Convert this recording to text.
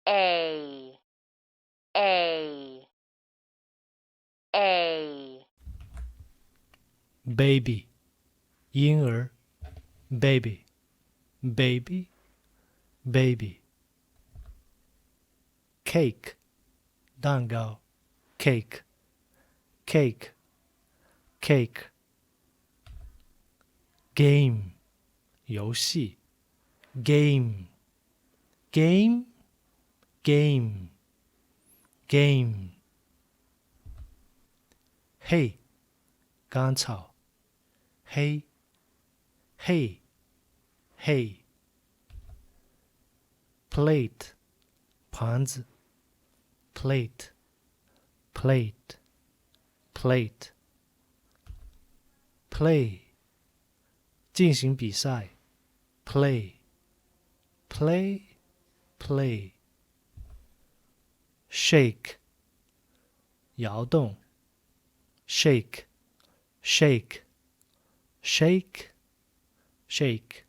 a a a baby 婴儿 baby baby baby cake 蛋糕 cake cake cake game 游戏 game game game game hay 干草 hay hay hay plate 盘子 plate plate plate play 进行比赛 play play play shake 摇动 shake shake shake shake